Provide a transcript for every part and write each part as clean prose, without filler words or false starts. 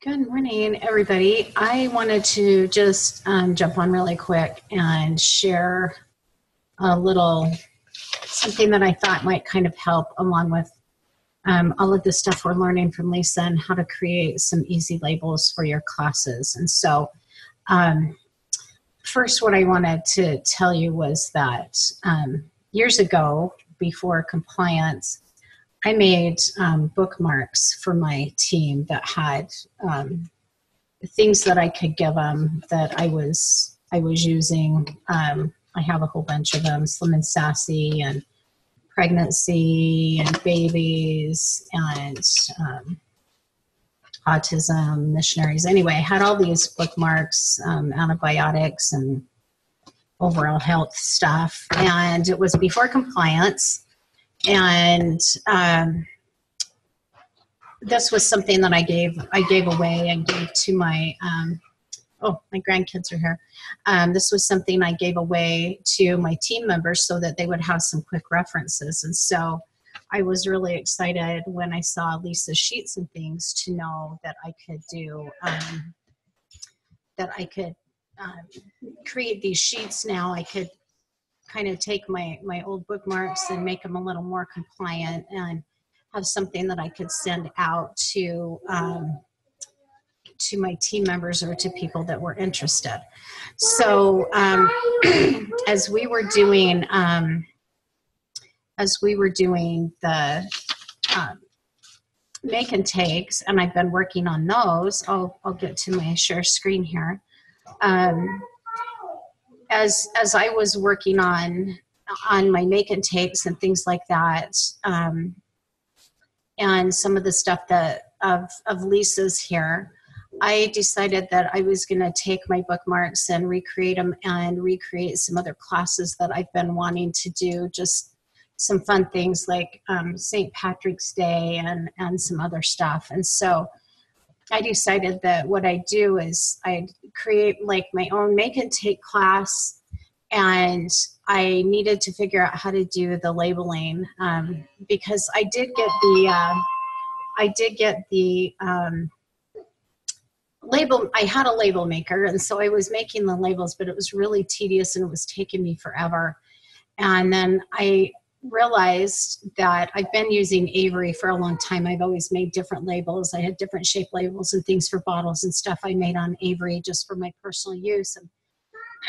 Good morning, everybody. I wanted to just jump on really quick and share a little something that I thought might kind of help along with all of the stuff we're learning from Lisa and how to create some easy labels for your classes. And so first, what I wanted to tell you was that years ago, before compliance, I made bookmarks for my team that had things that I could give them that I was using. I have a whole bunch of them: Slim and Sassy, and pregnancy, and babies, and autism, missionaries. Anyway, I had all these bookmarks, antibiotics, and overall health stuff. And it was before compliance. And this was something that I gave away. I gave to my my grandkids are here. This was something I gave away to my team members so that they would have some quick references. And so I was really excited when I saw Lisa's sheets and things to know that I could do create these sheets now. I could kind of take my old bookmarks and make them a little more compliant and have something that I could send out to my team members or to people that were interested. So as we were doing the make and takes, and I've been working on those. I'll get to my share screen here. As I was working on my make and takes and things like that, and some of the stuff that of Lisa's here, I decided that I was going to take my bookmarks and recreate them and recreate some other classes that I've been wanting to do, just some fun things like St. Patrick's Day and some other stuff. And so I decided that what I do is I create like my own make and take class, and I needed to figure out how to do the labeling because I did get the label. I had a label maker, and so I was making the labels, but it was really tedious and it was taking me forever. And then I realized that I've been using Avery for a long time. I've always made different labels. I had different shape labels and things for bottles and stuff I made on Avery just for my personal use. And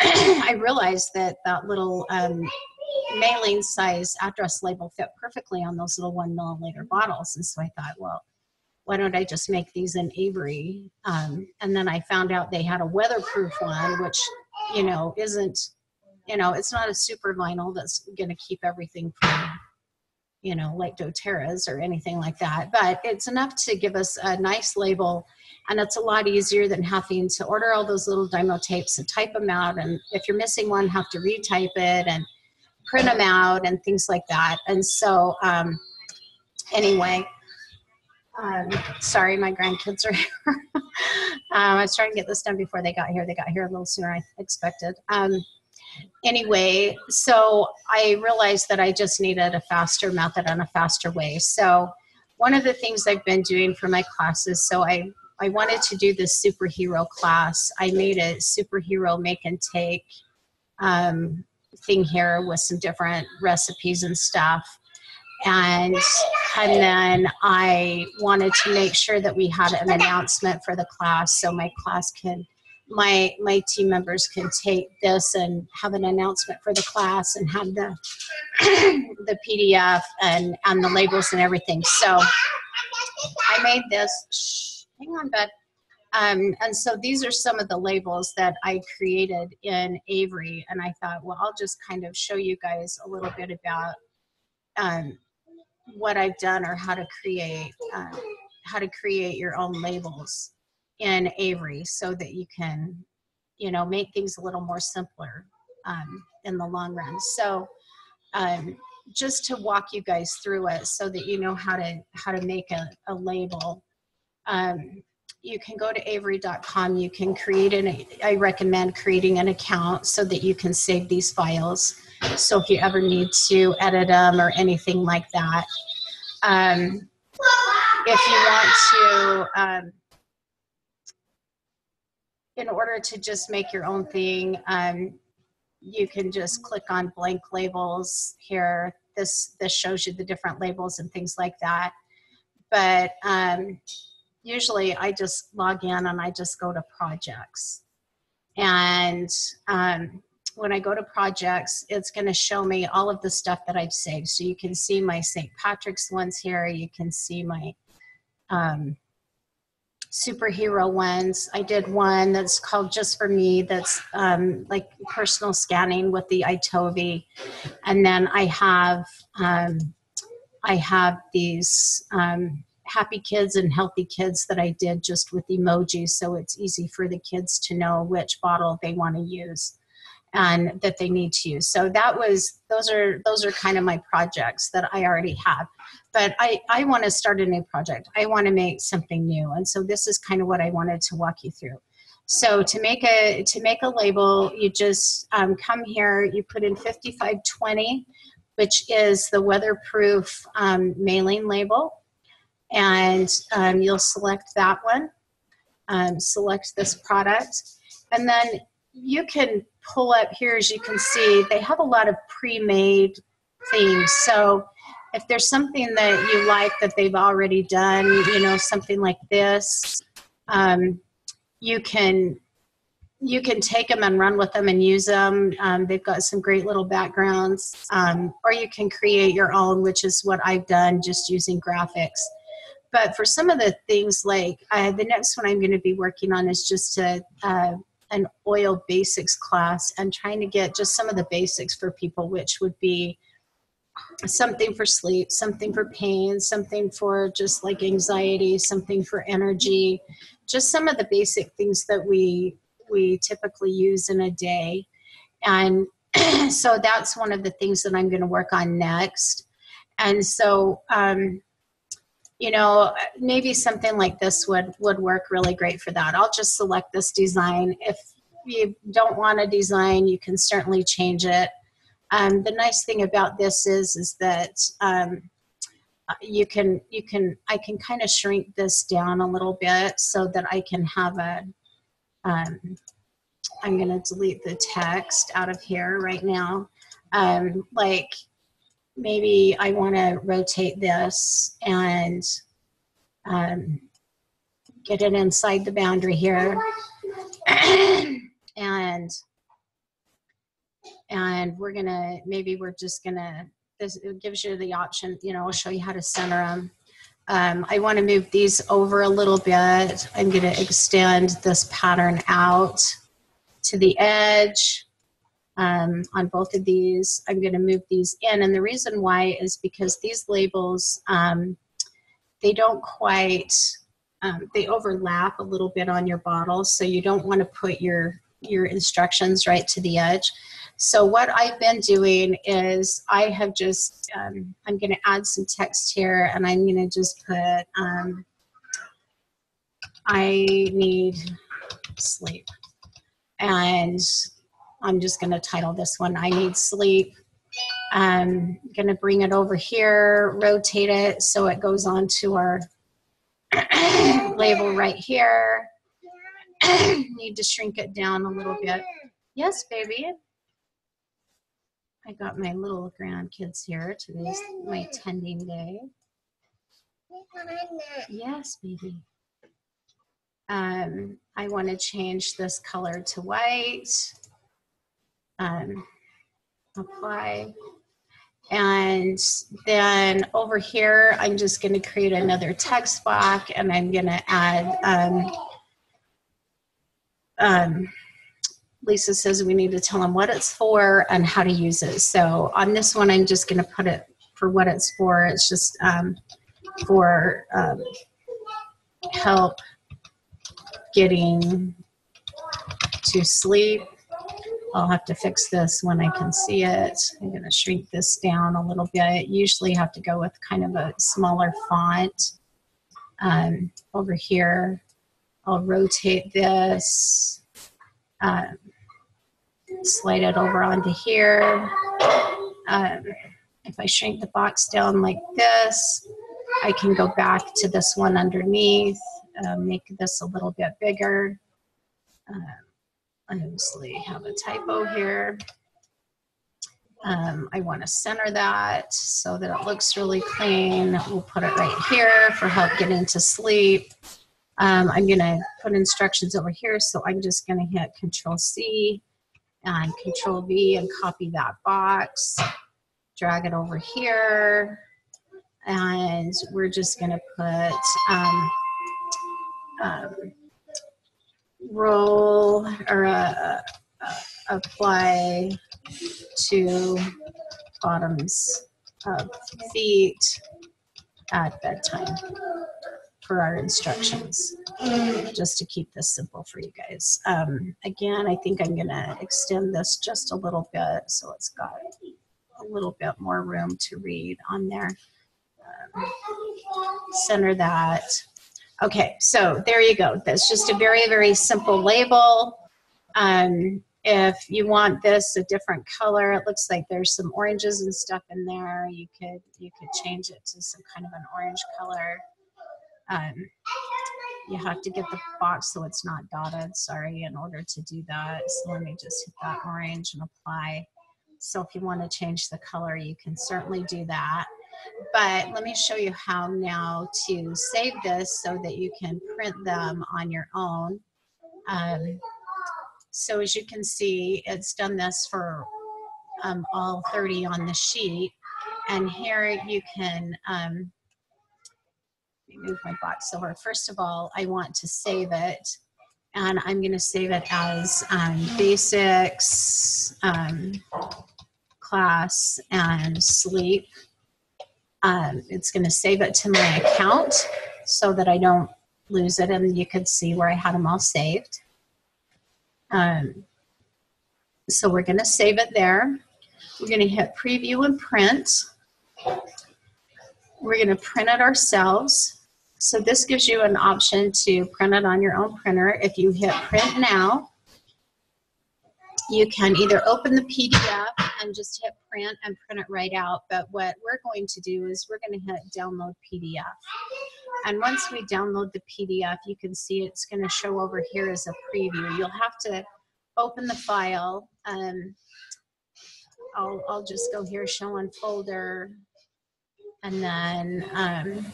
I realized that little mailing size address label fit perfectly on those little 1 milliliter bottles. And so I thought, well, why don't I just make these in Avery? And then I found out they had a weatherproof one, which, isn't, it's not a super vinyl that's going to keep everything from, like doTERRA's or anything like that. But it's enough to give us a nice label. And it's a lot easier than having to order all those little Dymo tapes and type them out. And if you're missing one, have to retype it and print them out and things like that. And so anyway, sorry, my grandkids are here. I was trying to get this done before they got here. They got here a little sooner than I expected. Anyway, so I realized that I just needed a faster method and a faster way. So one of the things I've been doing for my classes, so I wanted to do this superhero class. I made a superhero make and take thing here with some different recipes and stuff. And then I wanted to make sure that we had an announcement for the class, so my team members can take this and have an announcement for the class and have the the PDF and the labels and everything. So I made this. Shh, hang on, bud. And so these are some of the labels that I created in Avery, and I thought, well, I'll just kind of show you guys a little bit about what I've done, or how to create your own labels in Avery so that you can, make things a little more simpler in the long run. So just to walk you guys through it so that you know how to make a label. You can go to avery.com. You can I recommend creating an account so that you can save these files. So if you ever need to edit them or anything like that. If you want to in order to just make your own thing, you can just click on blank labels here. This shows you the different labels and things like that. But usually I just log in and I just go to projects. And when I go to projects, it's going to show me all of the stuff that I've saved. So you can see my St. Patrick's ones here. You can see my superhero ones. I did one that's called Just For Me, that's like personal scanning with the iTovi. And then I have these happy kids and healthy kids that I did just with emojis, so it's easy for the kids to know which bottle they want to use and that they need to use. So those are kind of my projects that I already have. But I want to start a new project. I want to make something new. And so this is kind of what I wanted to walk you through. So to make a label, you just come here, you put in 5520, which is the weatherproof mailing label. And you'll select that one, select this product. And then you can pull up here, as you can see, they have a lot of pre-made things. So if there's something that you like that they've already done, you know, something like this, you can take them and run with them and use them. They've got some great little backgrounds, or you can create your own, which is what I've done, just using graphics. But for some of the things, like the next one I'm going to be working on is just an oil basics class, and trying to get just some of the basics for people, which would be something for sleep, something for pain, something for just like anxiety, something for energy, just some of the basic things that we typically use in a day. And so that's one of the things that I'm going to work on next. And so, you know, maybe something like this would work really great for that. I'll just select this design. If you don't want a design, you can certainly change it. The nice thing about this is that I can kind of shrink this down a little bit so that I can have a, I'm going to delete the text out of here right now. Like maybe I want to rotate this and get it inside the boundary here. And we're gonna, maybe we're just gonna, this, it gives you the option, you know, I'll show you how to center them. I want to move these over a little bit. I'm going to extend this pattern out to the edge on both of these. I'm going to move these in, and the reason why is because these labels, they don't quite, they overlap a little bit on your bottle, so you don't want to put your instructions right to the edge. So what I've been doing is I have just, I'm going to add some text here, and I'm going to just put, I need sleep. And I'm just going to title this one, I Need Sleep. I'm going to bring it over here, rotate it so it goes on to our label right here. Need to shrink it down a little bit. Yes, baby. I got my little grandkids here. Today's my tending day. Yes, baby. I want to change this color to white. Apply. And then over here, I'm just going to create another text box, and I'm going to add, Lisa says we need to tell them what it's for and how to use it. So on this one, I'm just going to put it for what it's for. It's just for help getting to sleep. I'll have to fix this when I can see it. I'm going to shrink this down a little bit. Usually have to go with kind of a smaller font. Over here, I'll rotate this, slide it over onto here. If I shrink the box down like this, I can go back to this one underneath, make this a little bit bigger. I obviously have a typo here. I want to center that so that it looks really clean. We'll put it right here for help getting to sleep. I'm going to put instructions over here, so I'm just going to hit Control-C and Control-V and copy that box, drag it over here, and we're just going to put roll or apply to bottoms of feet at bedtime for our instructions, just to keep this simple for you guys. Again, I think I'm gonna extend this just a little bit so it's got a little bit more room to read on there. Center that. Okay, so there you go. That's just a very, very simple label. If you want this a different color, it looks like there's some oranges and stuff in there. You could change it to some kind of an orange color. You have to get the box so it's not dotted, sorry, in order to do that. So let me just hit that orange and apply. So if you want to change the color, you can certainly do that. But let me show you how now to save this so that you can print them on your own. So as you can see, it's done this for all 30 on the sheet. And here you can, let me move my box over. First of all, I want to save it. And I'm going to save it as basics, class, and sleep. It's going to save it to my account so that I don't lose it. And you can see where I had them all saved. So we're going to save it there. We're going to hit preview and print. We're going to print it ourselves. So this gives you an option to print it on your own printer. If you hit print now, you can either open the PDF and just hit print and print it right out. But what we're going to do is we're going to hit download PDF. And once we download the PDF, you can see it's going to show over here as a preview. You'll have to open the file. I'll just go here, show on folder, and then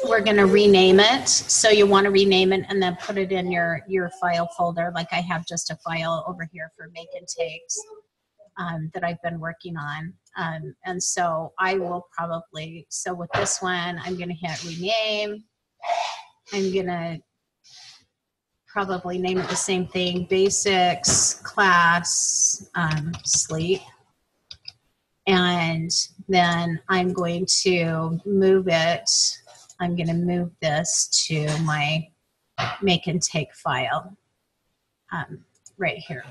we're going to rename it. So you want to rename it and then put it in your file folder. Like I have just a file over here for make and takes that I've been working on. And so I will probably, so with this one, I'm going to hit rename. I'm going to probably name it the same thing, basics, class, sleep. And then I'm going to move it. I'm going to move this to my make and take file right here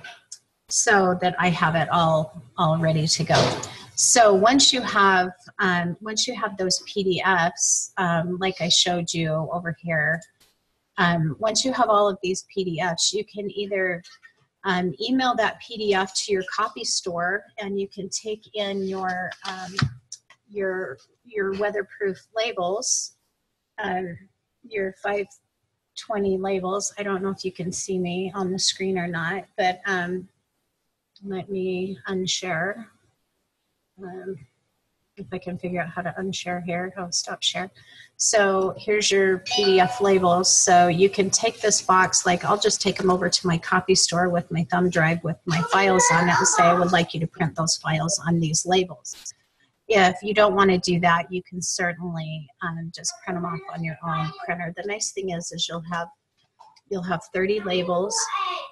so that I have it all ready to go. So once you have those PDFs, like I showed you over here, once you have all of these PDFs, you can either email that PDF to your copy store, and you can take in your weatherproof labels, your 520 labels. I don't know if you can see me on the screen or not, but let me unshare. If I can figure out how to unshare here, I'll stop share. So here's your PDF labels. So you can take this box, like I'll just take them over to my copy store with my thumb drive with my files on it and say, I would like you to print those files on these labels. If you don't want to do that, you can certainly just print them off on your own printer. The nice thing is you'll have 30 labels.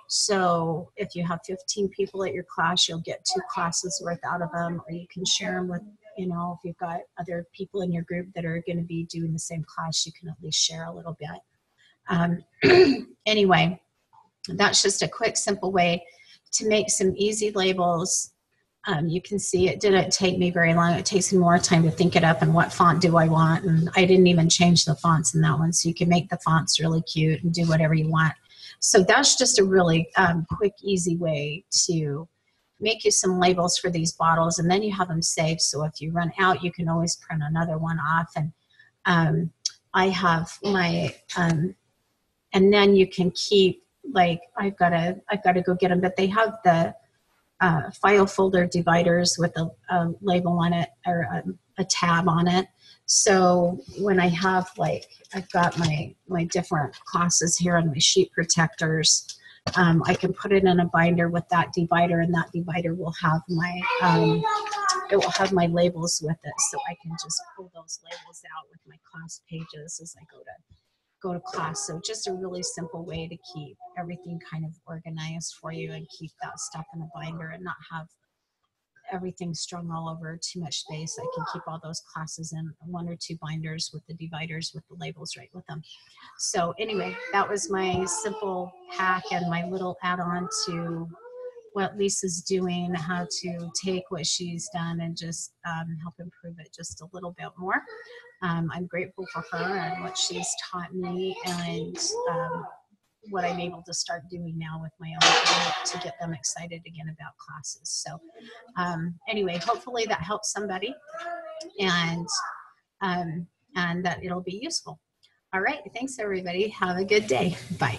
So if you have 15 people at your class, you'll get 2 classes worth out of them, or you can share them with, you know, if you've got other people in your group that are going to be doing the same class, you can at least share a little bit. Anyway, that's just a quick, simple way to make some easy labels. You can see it didn't take me very long. It takes me more time to think it up and what font do I want. And I didn't even change the fonts in that one. So you can make the fonts really cute and do whatever you want. So that's just a really quick, easy way to make you some labels for these bottles, and then you have them saved. So if you run out, you can always print another one off. And I have my, and then you can keep like I've got to go get them, but they have the file folder dividers with a label on it, or a tab on it. So when I have, like, I've got my different classes here on my sheet protectors, I can put it in a binder with that divider, and that divider will have my it will have my labels with it, so I can just pull those labels out with my class pages as I go to class. So just a really simple way to keep everything kind of organized for you and keep that stuff in a binder and not have everything strung all over too much space. I can keep all those classes in 1 or 2 binders with the dividers with the labels right with them. So anyway, that was my simple hack and my little add-on to what Lisa's doing, how to take what she's done and just help improve it just a little bit more. I'm grateful for her and what she's taught me, and what I'm able to start doing now with my own group to get them excited again about classes. So anyway, hopefully that helps somebody, and that it'll be useful. All right, thanks everybody. Have a good day. Bye.